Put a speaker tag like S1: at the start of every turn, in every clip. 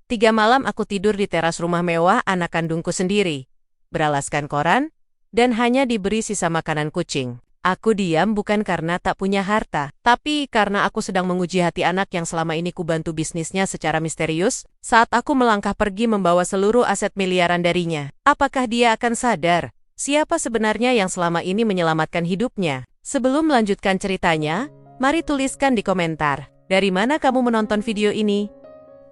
S1: 3 malam aku tidur di teras rumah mewah anak kandungku sendiri, beralaskan koran, dan hanya diberi sisa makanan kucing. Aku diam bukan karena tak punya harta, tapi karena aku sedang menguji hati anak yang selama ini kubantu bisnisnya secara misterius, saat aku melangkah pergi membawa seluruh aset miliaran darinya. Apakah dia akan sadar siapa sebenarnya yang selama ini menyelamatkan hidupnya? Sebelum melanjutkan ceritanya, mari tuliskan di komentar, dari mana kamu menonton video ini?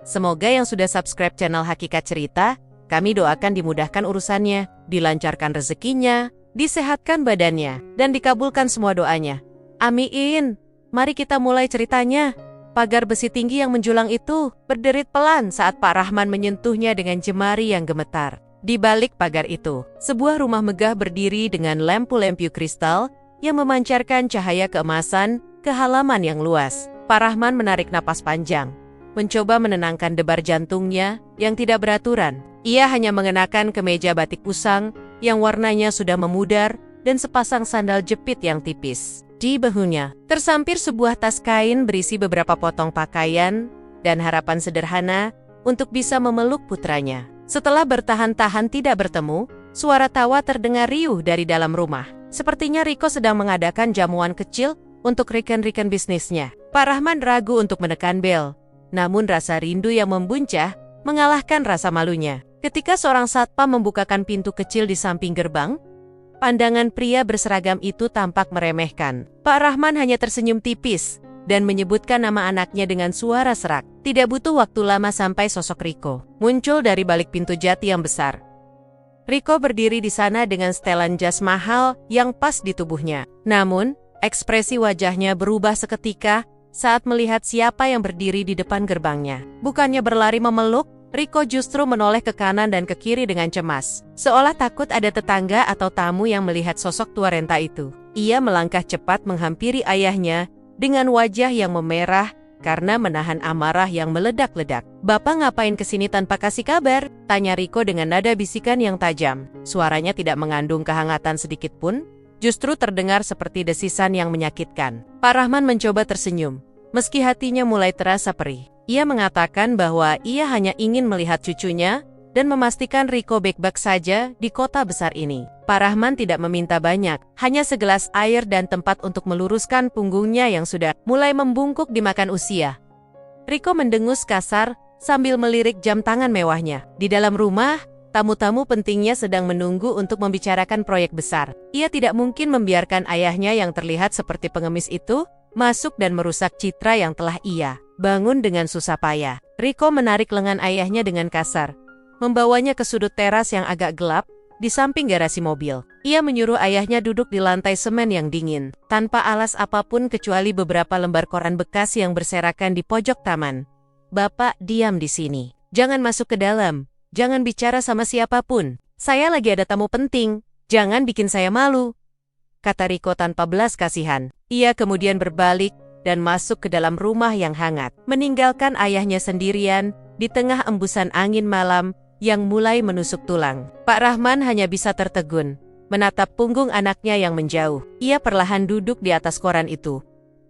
S1: Semoga yang sudah subscribe channel Hakikat Cerita, kami doakan dimudahkan urusannya, dilancarkan rezekinya, disehatkan badannya, dan dikabulkan semua doanya. Amin. Mari kita mulai ceritanya. Pagar besi tinggi yang menjulang itu berderit pelan saat Pak Rahman menyentuhnya dengan jemari yang gemetar. Di balik pagar itu, sebuah rumah megah berdiri dengan lampu-lampu kristal yang memancarkan cahaya keemasan ke halaman yang luas. Pak Rahman menarik napas panjang, mencoba menenangkan debar jantungnya yang tidak beraturan. Ia hanya mengenakan kemeja batik usang yang warnanya sudah memudar dan sepasang sandal jepit yang tipis. Di bahunya tersampir sebuah tas kain berisi beberapa potong pakaian dan harapan sederhana untuk bisa memeluk putranya. Setelah bertahan-tahan tidak bertemu, suara tawa terdengar riuh dari dalam rumah. Sepertinya Riko sedang mengadakan jamuan kecil untuk rekan-rekan bisnisnya. Pak Rahman ragu untuk menekan bel, namun rasa rindu yang membuncah mengalahkan rasa malunya. Ketika seorang satpam membukakan pintu kecil di samping gerbang, pandangan pria berseragam itu tampak meremehkan. Pak Rahman hanya tersenyum tipis dan menyebutkan nama anaknya dengan suara serak. Tidak butuh waktu lama sampai sosok Riko muncul dari balik pintu jati yang besar. Riko berdiri di sana dengan setelan jas mahal yang pas di tubuhnya. Namun, ekspresi wajahnya berubah seketika saat melihat siapa yang berdiri di depan gerbangnya. Bukannya berlari memeluk, Riko justru menoleh ke kanan dan ke kiri dengan cemas, seolah takut ada tetangga atau tamu yang melihat sosok tua renta itu. Ia melangkah cepat menghampiri ayahnya dengan wajah yang memerah karena menahan amarah yang meledak-ledak. "Bapak ngapain kesini tanpa kasih kabar?" tanya Riko dengan nada bisikan yang tajam. Suaranya tidak mengandung kehangatan sedikit pun, justru terdengar seperti desisan yang menyakitkan. Pak Rahman mencoba tersenyum, meski hatinya mulai terasa perih. Ia mengatakan bahwa ia hanya ingin melihat cucunya dan memastikan Riko baik-baik saja di kota besar ini. Pak Rahman tidak meminta banyak, hanya segelas air dan tempat untuk meluruskan punggungnya yang sudah mulai membungkuk dimakan usia. Riko mendengus kasar sambil melirik jam tangan mewahnya. Di dalam rumah, tamu-tamu pentingnya sedang menunggu untuk membicarakan proyek besar. Ia tidak mungkin membiarkan ayahnya yang terlihat seperti pengemis itu masuk dan merusak citra yang telah ia bangun dengan susah payah. Riko menarik lengan ayahnya dengan kasar, membawanya ke sudut teras yang agak gelap di samping garasi mobil. Ia menyuruh ayahnya duduk di lantai semen yang dingin, tanpa alas apapun kecuali beberapa lembar koran bekas yang berserakan di pojok taman. "Bapak, diam di sini. Jangan masuk ke dalam. Jangan bicara sama siapapun. Saya lagi ada tamu penting. Jangan bikin saya malu," kata Riko tanpa belas kasihan. Ia kemudian berbalik dan masuk ke dalam rumah yang hangat, meninggalkan ayahnya sendirian di tengah embusan angin malam yang mulai menusuk tulang. Pak Rahman hanya bisa tertegun, menatap punggung anaknya yang menjauh. Ia perlahan duduk di atas koran itu,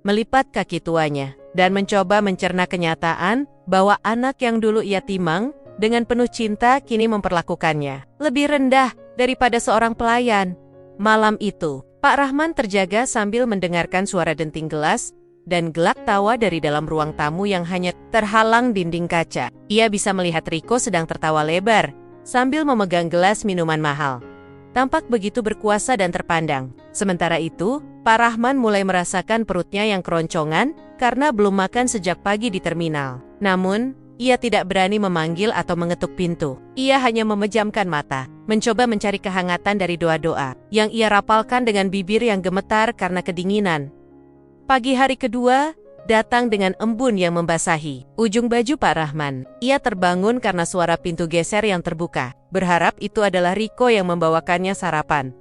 S1: melipat kaki tuanya, dan mencoba mencerna kenyataan bahwa anak yang dulu ia timang dengan penuh cinta kini memperlakukannya lebih rendah daripada seorang pelayan. Malam itu, Pak Rahman terjaga sambil mendengarkan suara denting gelas dan gelak tawa dari dalam ruang tamu yang hanya terhalang dinding kaca. Ia bisa melihat Riko sedang tertawa lebar sambil memegang gelas minuman mahal. Tampak begitu berkuasa dan terpandang. Sementara itu, Pak Rahman mulai merasakan perutnya yang keroncongan karena belum makan sejak pagi di terminal. Namun, ia tidak berani memanggil atau mengetuk pintu. Ia hanya memejamkan mata, mencoba mencari kehangatan dari doa-doa yang ia rapalkan dengan bibir yang gemetar karena kedinginan. Pagi hari kedua datang dengan embun yang membasahi ujung baju Pak Rahman. Ia terbangun karena suara pintu geser yang terbuka, berharap itu adalah Riko yang membawakannya sarapan,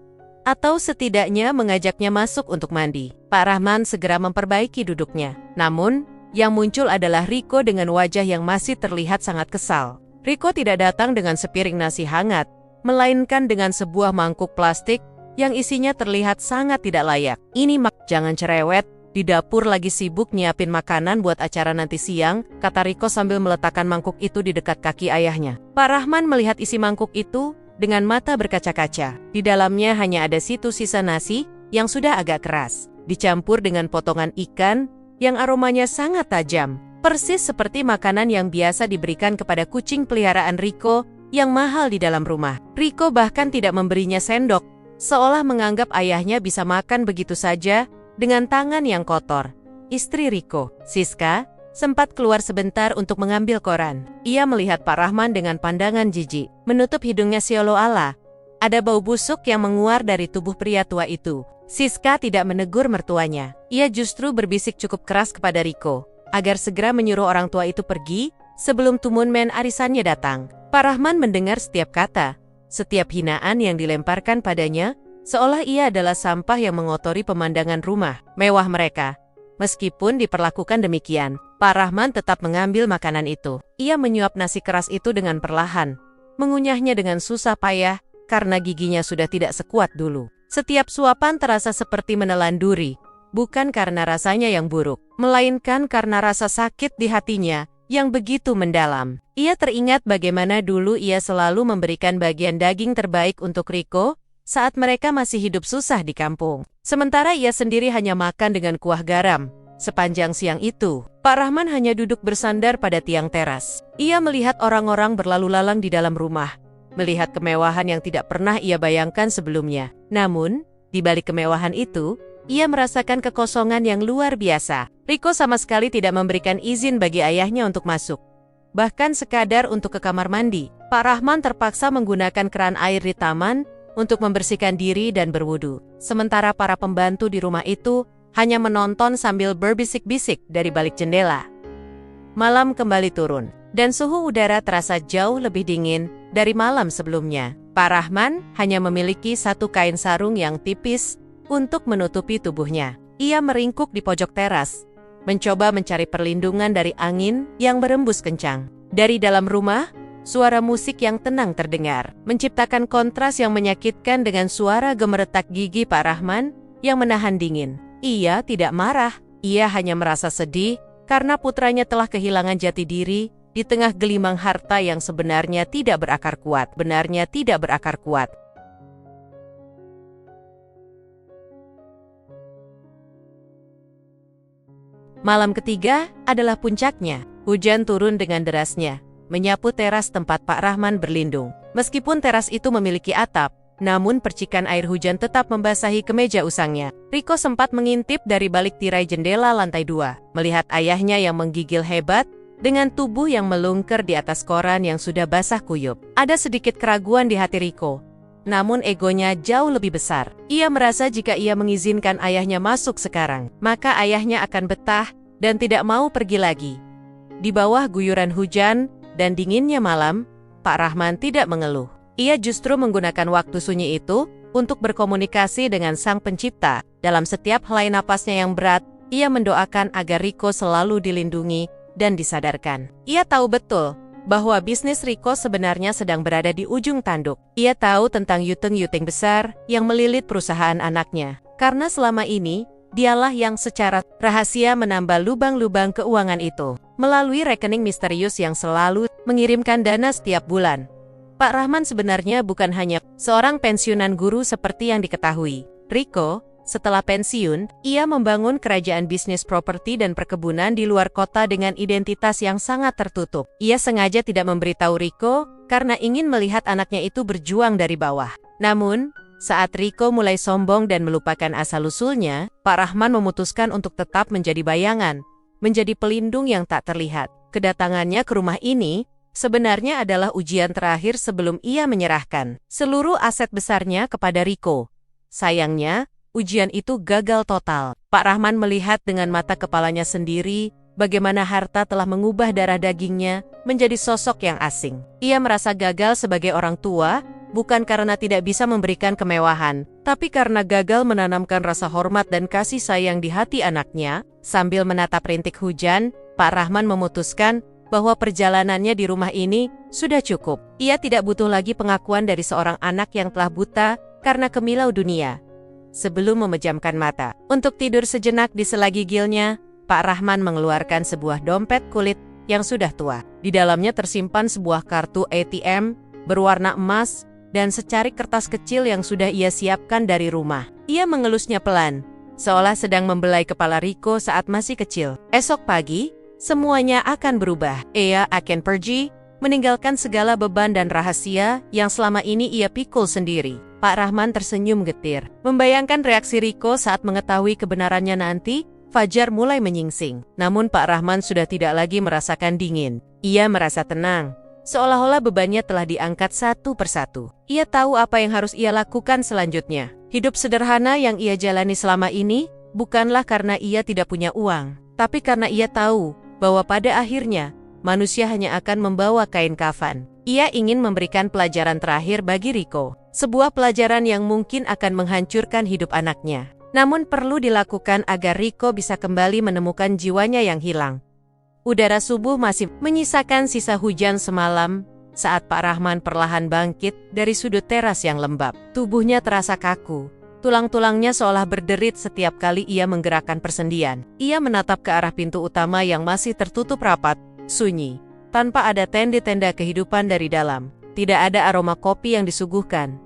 S1: atau setidaknya mengajaknya masuk untuk mandi. Pak Rahman segera memperbaiki duduknya. Namun, yang muncul adalah Riko dengan wajah yang masih terlihat sangat kesal. Riko tidak datang dengan sepiring nasi hangat, melainkan dengan sebuah mangkuk plastik yang isinya terlihat sangat tidak layak. "Ini jangan cerewet," Di dapur lagi sibuk nyiapin makanan buat acara nanti siang, kata Riko sambil meletakkan mangkuk itu di dekat kaki ayahnya. Pak Rahman melihat isi mangkuk itu dengan mata berkaca-kaca. Di dalamnya hanya ada sisa nasi yang sudah agak keras, dicampur dengan potongan ikan yang aromanya sangat tajam. Persis seperti makanan yang biasa diberikan kepada kucing peliharaan Riko yang mahal di dalam rumah. Riko bahkan tidak memberinya sendok, seolah menganggap ayahnya bisa makan begitu saja dengan tangan yang kotor. Istri Riko, Siska, sempat keluar sebentar untuk mengambil koran. Ia melihat Pak Rahman dengan pandangan jijik. Menutup hidungnya seolah-olah ada bau busuk yang menguar dari tubuh pria tua itu. Siska tidak menegur mertuanya. Ia justru berbisik cukup keras kepada Riko agar segera menyuruh orang tua itu pergi sebelum tumunmen arisannya datang. Pak Rahman mendengar setiap kata, setiap hinaan yang dilemparkan padanya, seolah ia adalah sampah yang mengotori pemandangan rumah mewah mereka. Meskipun diperlakukan demikian, Pak Rahman tetap mengambil makanan itu. Ia menyuap nasi keras itu dengan perlahan, mengunyahnya dengan susah payah karena giginya sudah tidak sekuat dulu. Setiap suapan terasa seperti menelan duri, bukan karena rasanya yang buruk, melainkan karena rasa sakit di hatinya yang begitu mendalam. Ia teringat bagaimana dulu ia selalu memberikan bagian daging terbaik untuk Riko saat mereka masih hidup susah di kampung. Sementara ia sendiri hanya makan dengan kuah garam. Sepanjang siang itu, Pak Rahman hanya duduk bersandar pada tiang teras. Ia melihat orang-orang berlalu lalang di dalam rumah, melihat kemewahan yang tidak pernah ia bayangkan sebelumnya. Namun, di balik kemewahan itu, ia merasakan kekosongan yang luar biasa. Riko sama sekali tidak memberikan izin bagi ayahnya untuk masuk. Bahkan sekadar untuk ke kamar mandi, Pak Rahman terpaksa menggunakan keran air di taman untuk membersihkan diri dan berwudu. Sementara para pembantu di rumah itu hanya menonton sambil berbisik-bisik dari balik jendela. Malam kembali turun, dan suhu udara terasa jauh lebih dingin dari malam sebelumnya. Pak Rahman hanya memiliki satu kain sarung yang tipis untuk menutupi tubuhnya. Ia meringkuk di pojok teras, mencoba mencari perlindungan dari angin yang berembus kencang. Dari dalam rumah, suara musik yang tenang terdengar, menciptakan kontras yang menyakitkan dengan suara gemeretak gigi Pak Rahman yang menahan dingin. Ia tidak marah, ia hanya merasa sedih karena putranya telah kehilangan jati diri di tengah gelimang harta yang sebenarnya tidak berakar kuat. Malam ketiga adalah puncaknya. Hujan turun dengan derasnya, menyapu teras tempat Pak Rahman berlindung. Meskipun teras itu memiliki atap, namun percikan air hujan tetap membasahi kemeja usangnya. Riko sempat mengintip dari balik tirai jendela lantai 2, melihat ayahnya yang menggigil hebat dengan tubuh yang melungker di atas koran yang sudah basah kuyup. Ada sedikit keraguan di hati Riko, namun egonya jauh lebih besar. Ia merasa jika ia mengizinkan ayahnya masuk sekarang, maka ayahnya akan betah dan tidak mau pergi lagi. Di bawah guyuran hujan dan dinginnya malam, Pak Rahman tidak mengeluh. Ia justru menggunakan waktu sunyi itu untuk berkomunikasi dengan Sang Pencipta. Dalam setiap helai napasnya yang berat, ia mendoakan agar Riko selalu dilindungi dan disadarkan. Ia tahu betul bahwa bisnis Riko sebenarnya sedang berada di ujung tanduk. Ia tahu tentang yuting-yuting besar yang melilit perusahaan anaknya. Karena selama ini, dialah yang secara rahasia menambah lubang-lubang keuangan itu melalui rekening misterius yang selalu mengirimkan dana setiap bulan. Pak Rahman sebenarnya bukan hanya seorang pensiunan guru seperti yang diketahui. Riko, setelah pensiun, ia membangun kerajaan bisnis properti dan perkebunan di luar kota dengan identitas yang sangat tertutup. Ia sengaja tidak memberitahu Riko karena ingin melihat anaknya itu berjuang dari bawah. Namun, saat Riko mulai sombong dan melupakan asal-usulnya, Pak Rahman memutuskan untuk tetap menjadi bayangan, menjadi pelindung yang tak terlihat. Kedatangannya ke rumah ini sebenarnya adalah ujian terakhir sebelum ia menyerahkan seluruh aset besarnya kepada Riko. Sayangnya, ujian itu gagal total. Pak Rahman melihat dengan mata kepalanya sendiri bagaimana harta telah mengubah darah dagingnya menjadi sosok yang asing. Ia merasa gagal sebagai orang tua, bukan karena tidak bisa memberikan kemewahan, tapi karena gagal menanamkan rasa hormat dan kasih sayang di hati anaknya. Sambil menatap rintik hujan, Pak Rahman memutuskan bahwa perjalanannya di rumah ini sudah cukup. Ia tidak butuh lagi pengakuan dari seorang anak yang telah buta karena kemilau dunia. sebelum memejamkan mata. Untuk tidur sejenak di sela gigilnya, Pak Rahman mengeluarkan sebuah dompet kulit yang sudah tua. Di dalamnya tersimpan sebuah kartu ATM berwarna emas dan secarik kertas kecil yang sudah ia siapkan dari rumah. Ia mengelusnya pelan, seolah sedang membelai kepala Rico saat masih kecil. Esok pagi, semuanya akan berubah. Ia akan pergi, meninggalkan segala beban dan rahasia yang selama ini ia pikul sendiri. Pak Rahman tersenyum getir. Membayangkan reaksi Rico saat mengetahui kebenarannya nanti, fajar mulai menyingsing. Namun Pak Rahman sudah tidak lagi merasakan dingin. Ia merasa tenang, seolah-olah bebannya telah diangkat satu persatu. Ia tahu apa yang harus ia lakukan selanjutnya. Hidup sederhana yang ia jalani selama ini bukanlah karena ia tidak punya uang, tapi karena ia tahu bahwa pada akhirnya manusia hanya akan membawa kain kafan. Ia ingin memberikan pelajaran terakhir bagi Rico, sebuah pelajaran yang mungkin akan menghancurkan hidup anaknya. Namun perlu dilakukan agar Rico bisa kembali menemukan jiwanya yang hilang. Udara subuh masih menyisakan sisa hujan semalam saat Pak Rahman perlahan bangkit dari sudut teras yang lembab. Tubuhnya terasa kaku, tulang-tulangnya seolah berderit setiap kali ia menggerakkan persendian. Ia menatap ke arah pintu utama yang masih tertutup rapat, sunyi, tanpa ada tenda-tenda kehidupan dari dalam. Tidak ada aroma kopi yang disuguhkan.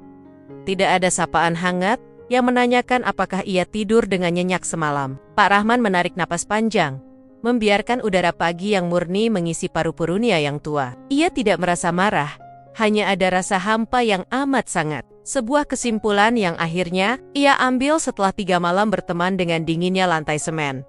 S1: Tidak ada sapaan hangat yang menanyakan apakah ia tidur dengan nyenyak semalam. Pak Rahman menarik napas panjang, membiarkan udara pagi yang murni mengisi paru-parunya yang tua. Ia tidak merasa marah, hanya ada rasa hampa yang amat sangat. Sebuah kesimpulan yang akhirnya ia ambil setelah 3 malam berteman dengan dinginnya lantai semen.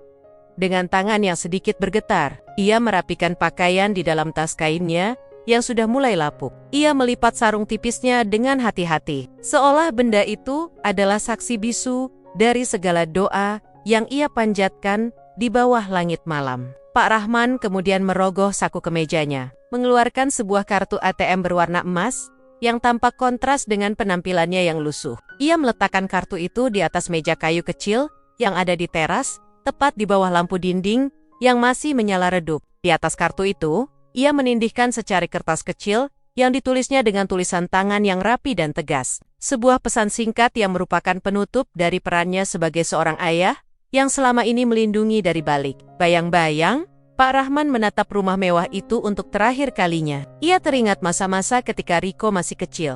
S1: Dengan tangan yang sedikit bergetar, ia merapikan pakaian di dalam tas kainnya yang sudah mulai lapuk. Ia melipat sarung tipisnya dengan hati-hati, seolah benda itu adalah saksi bisu dari segala doa yang ia panjatkan di bawah langit malam. Pak Rahman kemudian merogoh saku kemejanya, mengeluarkan sebuah kartu ATM berwarna emas yang tampak kontras dengan penampilannya yang lusuh. Ia meletakkan kartu itu di atas meja kayu kecil yang ada di teras, tepat di bawah lampu dinding yang masih menyala redup. Di atas kartu itu, ia menindihkan secarik kertas kecil yang ditulisnya dengan tulisan tangan yang rapi dan tegas. Sebuah pesan singkat yang merupakan penutup dari perannya sebagai seorang ayah yang selama ini melindungi dari balik. Bayang-bayang, Pak Rahman menatap rumah mewah itu untuk terakhir kalinya. Ia teringat masa-masa ketika Rico masih kecil,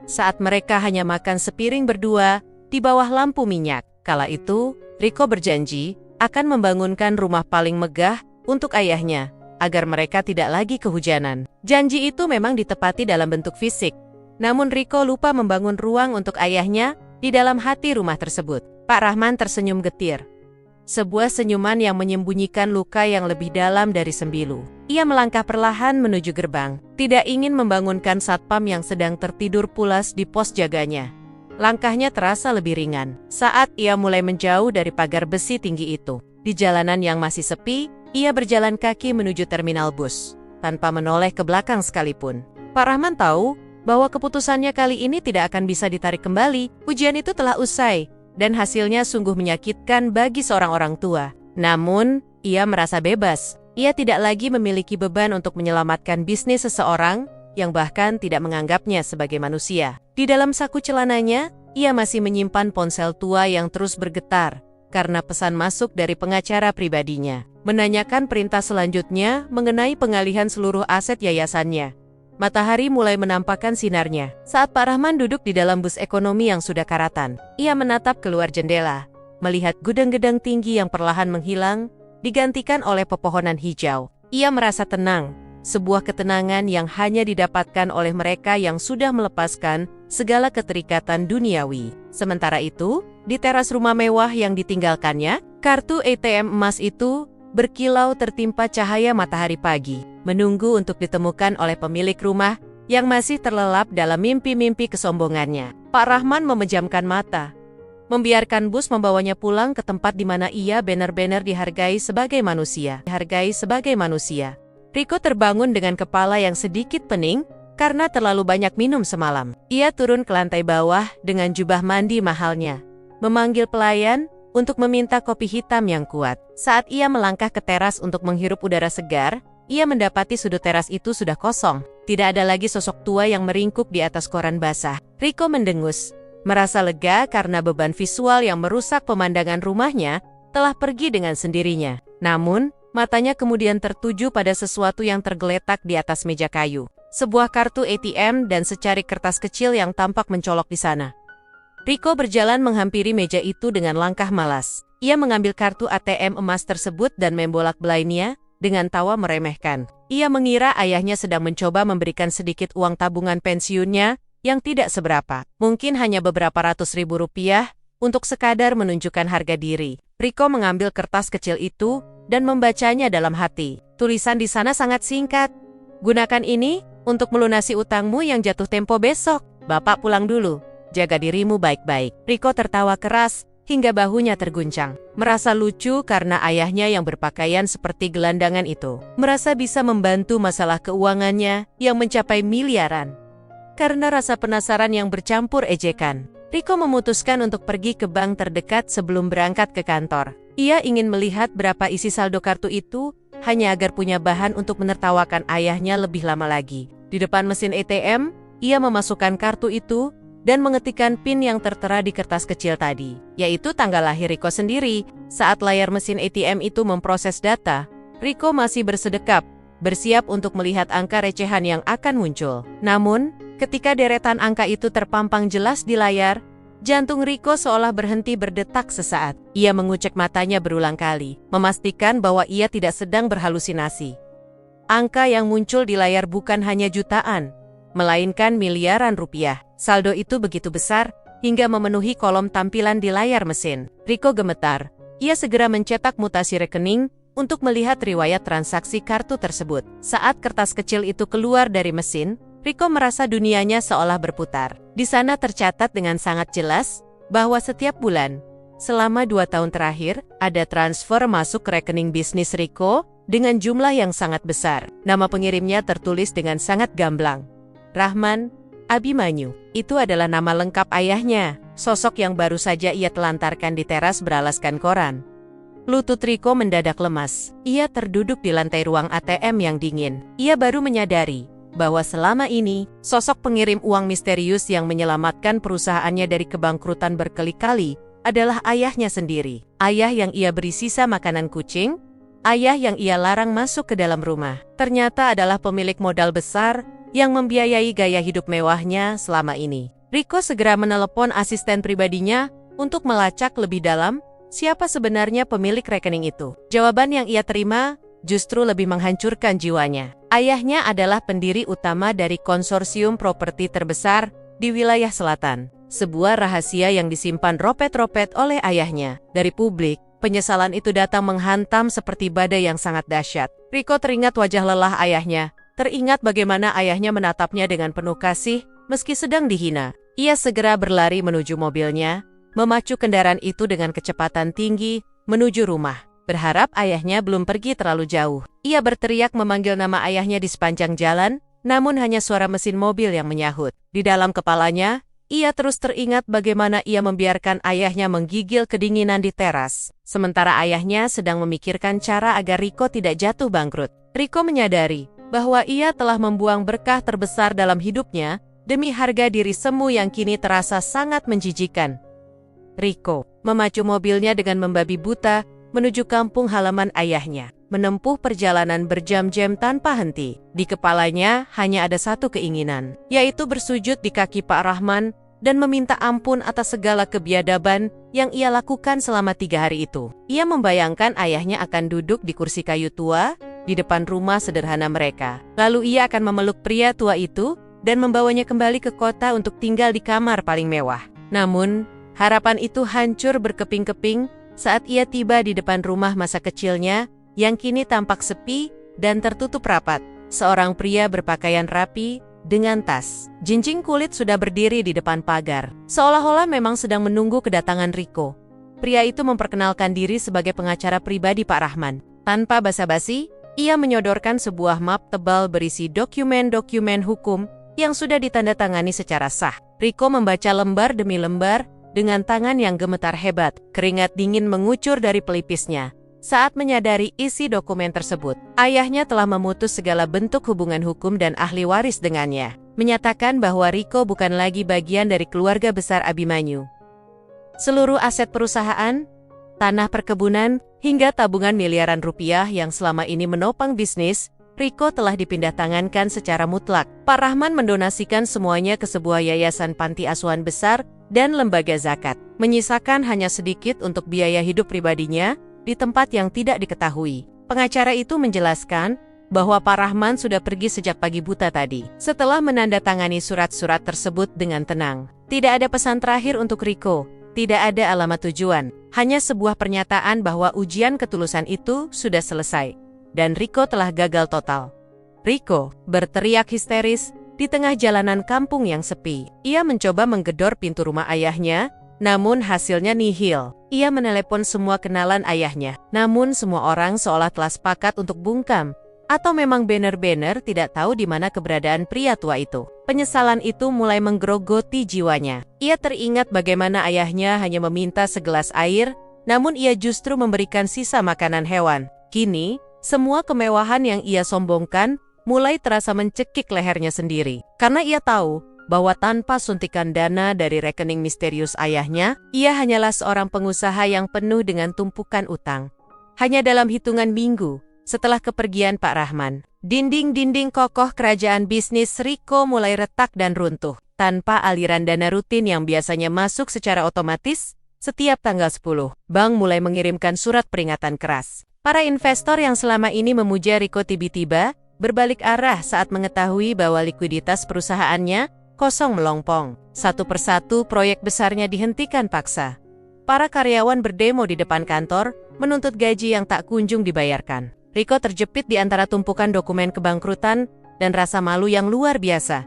S1: saat mereka hanya makan sepiring berdua di bawah lampu minyak. Kala itu, Rico berjanji akan membangunkan rumah paling megah untuk ayahnya, agar mereka tidak lagi kehujanan. Janji itu memang ditepati dalam bentuk fisik. Namun Rico lupa membangun ruang untuk ayahnya di dalam hati rumah tersebut. Pak Rahman tersenyum getir. Sebuah senyuman yang menyembunyikan luka yang lebih dalam dari sembilu. Ia melangkah perlahan menuju gerbang, tidak ingin membangunkan satpam yang sedang tertidur pulas di pos jaganya. Langkahnya terasa lebih ringan saat ia mulai menjauh dari pagar besi tinggi itu. Di jalanan yang masih sepi, ia berjalan kaki menuju terminal bus, tanpa menoleh ke belakang sekalipun. Pak Rahman tahu bahwa keputusannya kali ini tidak akan bisa ditarik kembali. Ujian itu telah usai, dan hasilnya sungguh menyakitkan bagi seorang orang tua. Namun, ia merasa bebas. Ia tidak lagi memiliki beban untuk menyelamatkan bisnis seseorang yang bahkan tidak menganggapnya sebagai manusia. Di dalam saku celananya, ia masih menyimpan ponsel tua yang terus bergetar karena pesan masuk dari pengacara pribadinya, menanyakan perintah selanjutnya mengenai pengalihan seluruh aset yayasannya. Matahari mulai menampakkan sinarnya saat Pak Rahman duduk di dalam bus ekonomi yang sudah karatan. Ia menatap keluar jendela, melihat gudang-gudang tinggi yang perlahan menghilang, digantikan oleh pepohonan hijau. Ia merasa tenang, sebuah ketenangan yang hanya didapatkan oleh mereka yang sudah melepaskan segala keterikatan duniawi. Sementara itu, di teras rumah mewah yang ditinggalkannya, kartu ATM emas itu berkilau tertimpa cahaya matahari pagi, menunggu untuk ditemukan oleh pemilik rumah yang masih terlelap dalam mimpi-mimpi kesombongannya. Pak Rahman memejamkan mata, membiarkan bus membawanya pulang ke tempat di mana ia benar-benar dihargai sebagai manusia. Rico terbangun dengan kepala yang sedikit pening karena terlalu banyak minum semalam. Ia turun ke lantai bawah dengan jubah mandi mahalnya, memanggil pelayan untuk meminta kopi hitam yang kuat. Saat ia melangkah ke teras untuk menghirup udara segar, ia mendapati sudut teras itu sudah kosong. Tidak ada lagi sosok tua yang meringkuk di atas koran basah. Rico mendengus, Merasa lega karena beban visual yang merusak pemandangan rumahnya telah pergi dengan sendirinya. Namun, matanya kemudian tertuju pada sesuatu yang tergeletak di atas meja kayu. Sebuah kartu ATM dan secarik kertas kecil yang tampak mencolok di sana. Rico berjalan menghampiri meja itu dengan langkah malas. Ia mengambil kartu ATM emas tersebut dan membolak-balikannya dengan tawa meremehkan. Ia mengira ayahnya sedang mencoba memberikan sedikit uang tabungan pensiunnya yang tidak seberapa. Mungkin hanya beberapa ratus ribu rupiah untuk sekadar menunjukkan harga diri. Rico mengambil kertas kecil itu dan membacanya dalam hati. Tulisan di sana sangat singkat. Gunakan ini untuk melunasi utangmu yang jatuh tempo besok. Bapak pulang dulu. Jaga dirimu baik-baik. Rico tertawa keras hingga bahunya terguncang. Merasa lucu karena ayahnya yang berpakaian seperti gelandangan itu merasa bisa membantu masalah keuangannya yang mencapai miliaran. Karena rasa penasaran yang bercampur ejekan, Rico memutuskan untuk pergi ke bank terdekat sebelum berangkat ke kantor. Ia ingin melihat berapa isi saldo kartu itu, hanya agar punya bahan untuk menertawakan ayahnya lebih lama lagi. Di depan mesin ATM, ia memasukkan kartu itu dan mengetikkan PIN yang tertera di kertas kecil tadi, yaitu tanggal lahir Rico sendiri. Saat layar mesin ATM itu memproses data, Rico masih bersedekap, bersiap untuk melihat angka recehan yang akan muncul. Namun, ketika deretan angka itu terpampang jelas di layar, jantung Rico seolah berhenti berdetak sesaat. Ia mengucek matanya berulang kali, memastikan bahwa ia tidak sedang berhalusinasi. Angka yang muncul di layar bukan hanya jutaan, melainkan miliaran rupiah. Saldo itu begitu besar, hingga memenuhi kolom tampilan di layar mesin. Rico gemetar. Ia segera mencetak mutasi rekening untuk melihat riwayat transaksi kartu tersebut. Saat kertas kecil itu keluar dari mesin, Rico merasa dunianya seolah berputar. Di sana tercatat dengan sangat jelas bahwa setiap bulan, selama 2 tahun terakhir, ada transfer masuk ke rekening bisnis Rico dengan jumlah yang sangat besar. Nama pengirimnya tertulis dengan sangat gamblang. Rahman Abimanyu. Itu adalah nama lengkap ayahnya, sosok yang baru saja ia telantarkan di teras beralaskan koran. Lutut Rico mendadak lemas. Ia terduduk di lantai ruang ATM yang dingin. Ia baru menyadari bahwa selama ini, sosok pengirim uang misterius yang menyelamatkan perusahaannya dari kebangkrutan berkali-kali adalah ayahnya sendiri. Ayah yang ia beri sisa makanan kucing, ayah yang ia larang masuk ke dalam rumah. Ternyata adalah pemilik modal besar yang membiayai gaya hidup mewahnya selama ini. Rico segera menelepon asisten pribadinya untuk melacak lebih dalam siapa sebenarnya pemilik rekening itu. Jawaban yang ia terima justru lebih menghancurkan jiwanya. Ayahnya adalah pendiri utama dari konsorsium properti terbesar di wilayah selatan. Sebuah rahasia yang disimpan ropet-ropet oleh ayahnya dari publik. Penyesalan itu datang menghantam seperti badai yang sangat dahsyat. Rico teringat wajah lelah ayahnya. Teringat bagaimana ayahnya menatapnya dengan penuh kasih meski sedang dihina. Ia segera berlari menuju mobilnya, memacu kendaraan itu dengan kecepatan tinggi menuju rumah. Berharap ayahnya belum pergi terlalu jauh. Ia berteriak memanggil nama ayahnya di sepanjang jalan, namun hanya suara mesin mobil yang menyahut. Di dalam kepalanya, ia terus teringat bagaimana ia membiarkan ayahnya menggigil kedinginan di teras, sementara ayahnya sedang memikirkan cara agar Rico tidak jatuh bangkrut. Rico menyadari bahwa ia telah membuang berkah terbesar dalam hidupnya demi harga diri semu yang kini terasa sangat menjijikan. Rico memacu mobilnya dengan membabi buta menuju kampung halaman ayahnya, menempuh perjalanan berjam-jam tanpa henti. Di kepalanya hanya ada satu keinginan, yaitu bersujud di kaki Pak Rahman dan meminta ampun atas segala kebiadaban yang ia lakukan selama 3 hari itu. Ia membayangkan ayahnya akan duduk di kursi kayu tua di depan rumah sederhana mereka. Lalu ia akan memeluk pria tua itu dan membawanya kembali ke kota untuk tinggal di kamar paling mewah. Namun, harapan itu hancur berkeping-keping saat ia tiba di depan rumah masa kecilnya yang kini tampak sepi dan tertutup rapat. Seorang pria berpakaian rapi dengan tas jinjing kulit sudah berdiri di depan pagar, seolah-olah memang sedang menunggu kedatangan Rico. Pria itu memperkenalkan diri sebagai pengacara pribadi Pak Rahman. Tanpa basa-basi, ia menyodorkan sebuah map tebal berisi dokumen-dokumen hukum yang sudah ditandatangani secara sah. Rico membaca lembar demi lembar dengan tangan yang gemetar hebat. Keringat dingin mengucur dari pelipisnya saat menyadari isi dokumen tersebut. Ayahnya telah memutus segala bentuk hubungan hukum dan ahli waris dengannya. menyatakan bahwa Riko bukan lagi bagian dari keluarga besar Abimanyu. Seluruh aset perusahaan, tanah perkebunan, hingga tabungan miliaran rupiah yang selama ini menopang bisnis, Riko telah dipindah tangankan secara mutlak. Pak Rahman mendonasikan semuanya ke sebuah yayasan panti asuhan besar dan lembaga zakat, menyisakan hanya sedikit untuk biaya hidup pribadinya di tempat yang tidak diketahui. Pengacara itu menjelaskan bahwa Pak Rahman sudah pergi sejak pagi buta tadi. Setelah menandatangani surat-surat tersebut dengan tenang, tidak ada pesan terakhir untuk Riko, tidak ada alamat tujuan, hanya sebuah pernyataan bahwa ujian ketulusan itu sudah selesai, dan Riko telah gagal total. Riko berteriak histeris di tengah jalanan kampung yang sepi. Ia mencoba menggedor pintu rumah ayahnya, namun hasilnya nihil. Ia menelepon semua kenalan ayahnya, namun semua orang seolah telah sepakat untuk bungkam, atau memang benar-benar tidak tahu di mana keberadaan pria tua itu. Penyesalan itu mulai menggerogoti jiwanya. Ia teringat bagaimana ayahnya hanya meminta segelas air, namun ia justru memberikan sisa makanan hewan. Kini, semua kemewahan yang ia sombongkan mulai terasa mencekik lehernya sendiri. Karena ia tahu bahwa tanpa suntikan dana dari rekening misterius ayahnya, ia hanyalah seorang pengusaha yang penuh dengan tumpukan utang. Hanya dalam hitungan minggu, setelah kepergian Pak Rahman, dinding-dinding kokoh kerajaan bisnis Riko mulai retak dan runtuh. Tanpa aliran dana rutin yang biasanya masuk secara otomatis, setiap tanggal 10, bank mulai mengirimkan surat peringatan keras. Para investor yang selama ini memuja Riko tiba-tiba berbalik arah saat mengetahui bahwa likuiditas perusahaannya kosong melompong. Satu persatu proyek besarnya dihentikan paksa. Para karyawan berdemo di depan kantor, menuntut gaji yang tak kunjung dibayarkan. Riko terjepit di antara tumpukan dokumen kebangkrutan dan rasa malu yang luar biasa.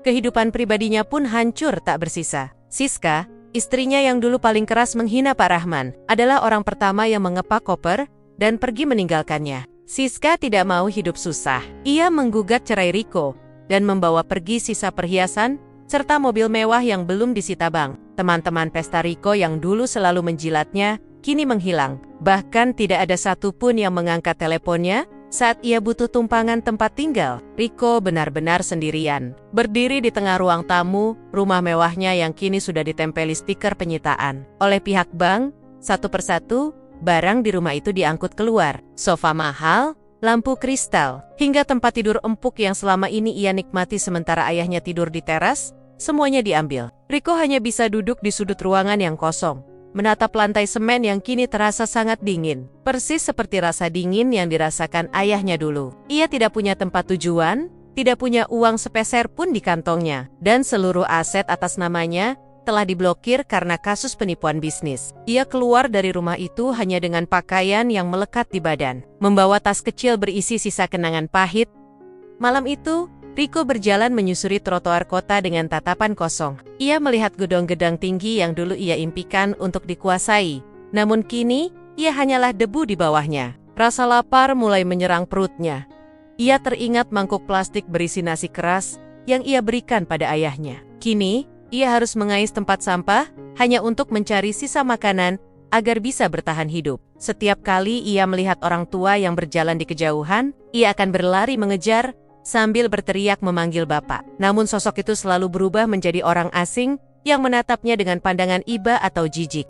S1: Kehidupan pribadinya pun hancur tak bersisa. Siska, istrinya yang dulu paling keras menghina Pak Rahman, adalah orang pertama yang mengepak koper dan pergi meninggalkannya. Siska tidak mau hidup susah. Ia menggugat cerai Riko dan membawa pergi sisa perhiasan serta mobil mewah yang belum disita bank. Teman-teman pesta Riko yang dulu selalu menjilatnya kini menghilang. Bahkan tidak ada satupun yang mengangkat teleponnya saat ia butuh tumpangan tempat tinggal. Riko benar-benar sendirian, berdiri di tengah ruang tamu, rumah mewahnya yang kini sudah ditempeli stiker penyitaan oleh pihak bank. Satu persatu, barang di rumah itu diangkut keluar. Sofa mahal, lampu kristal, hingga tempat tidur empuk yang selama ini ia nikmati sementara ayahnya tidur di teras, semuanya diambil. Riko hanya bisa duduk di sudut ruangan yang kosong, menatap lantai semen yang kini terasa sangat dingin, persis seperti rasa dingin yang dirasakan ayahnya dulu. Ia tidak punya tempat tujuan, tidak punya uang sepeser pun di kantongnya, dan seluruh aset atas namanya telah diblokir karena kasus penipuan bisnis. Ia keluar dari rumah itu hanya dengan pakaian yang melekat di badan, membawa tas kecil berisi sisa kenangan pahit. Malam itu, Riko berjalan menyusuri trotoar kota dengan tatapan kosong. Ia melihat gedung-gedung tinggi yang dulu ia impikan untuk dikuasai, namun kini ia hanyalah debu di bawahnya. Rasa lapar mulai menyerang perutnya. Ia teringat mangkuk plastik berisi nasi keras yang ia berikan pada ayahnya. Kini, ia harus mengais tempat sampah hanya untuk mencari sisa makanan agar bisa bertahan hidup. Setiap kali ia melihat orang tua yang berjalan di kejauhan, ia akan berlari mengejar sambil berteriak memanggil bapak. Namun sosok itu selalu berubah menjadi orang asing yang menatapnya dengan pandangan iba atau jijik.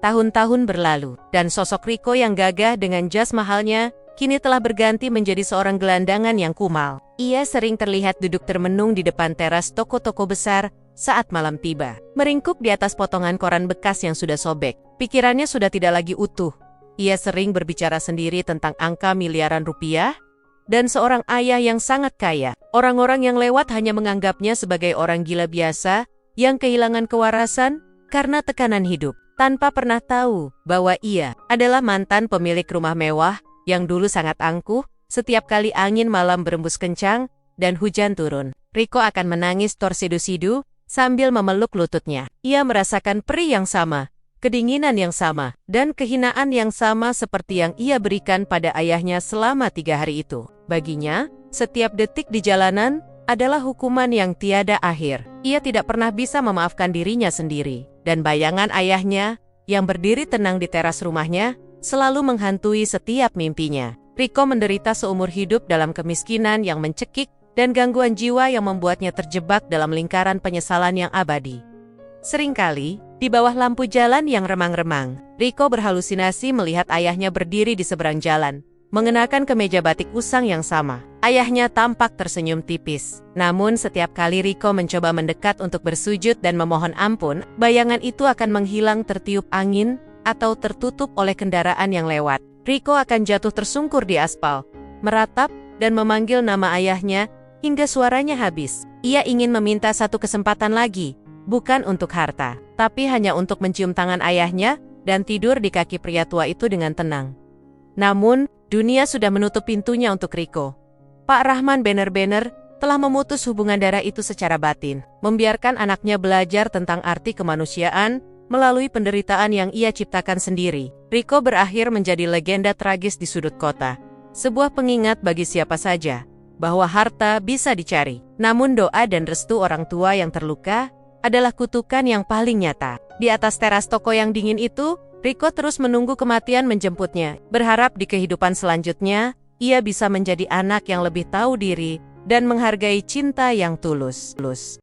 S1: Tahun-tahun berlalu, dan sosok Riko yang gagah dengan jas mahalnya kini telah berganti menjadi seorang gelandangan yang kumal. Ia sering terlihat duduk termenung di depan teras toko-toko besar saat malam tiba, meringkuk di atas potongan koran bekas yang sudah sobek. Pikirannya sudah tidak lagi utuh. Ia sering berbicara sendiri tentang angka miliaran rupiah dan seorang ayah yang sangat kaya. Orang-orang yang lewat hanya menganggapnya sebagai orang gila biasa yang kehilangan kewarasan karena tekanan hidup, tanpa pernah tahu bahwa ia adalah mantan pemilik rumah mewah yang dulu sangat angkuh. Setiap kali angin malam berembus kencang dan hujan turun, Riko akan menangis torsidu-sidu sambil memeluk lututnya. Ia merasakan perih yang sama, kedinginan yang sama, dan kehinaan yang sama seperti yang ia berikan pada ayahnya selama 3 hari itu. Baginya, setiap detik di jalanan adalah hukuman yang tiada akhir. Ia tidak pernah bisa memaafkan dirinya sendiri, dan bayangan ayahnya yang berdiri tenang di teras rumahnya selalu menghantui setiap mimpinya. Riko menderita seumur hidup dalam kemiskinan yang mencekik dan gangguan jiwa yang membuatnya terjebak dalam lingkaran penyesalan yang abadi. Seringkali, di bawah lampu jalan yang remang-remang, Rico berhalusinasi melihat ayahnya berdiri di seberang jalan, mengenakan kemeja batik usang yang sama. Ayahnya tampak tersenyum tipis. Namun setiap kali Rico mencoba mendekat untuk bersujud dan memohon ampun, bayangan itu akan menghilang tertiup angin atau tertutup oleh kendaraan yang lewat. Rico akan jatuh tersungkur di aspal, meratap dan memanggil nama ayahnya hingga suaranya habis. Ia ingin meminta satu kesempatan lagi, bukan untuk harta, tapi hanya untuk mencium tangan ayahnya dan tidur di kaki pria tua itu dengan tenang. Namun, dunia sudah menutup pintunya untuk Rico. Pak Rahman bener-bener telah memutus hubungan darah itu secara batin, membiarkan anaknya belajar tentang arti kemanusiaan melalui penderitaan yang ia ciptakan sendiri. Rico berakhir menjadi legenda tragis di sudut kota, sebuah pengingat bagi siapa saja bahwa harta bisa dicari, namun doa dan restu orang tua yang terluka adalah kutukan yang paling nyata. Di atas teras toko yang dingin itu, Rico terus menunggu kematian menjemputnya, berharap di kehidupan selanjutnya, ia bisa menjadi anak yang lebih tahu diri dan menghargai cinta yang tulus.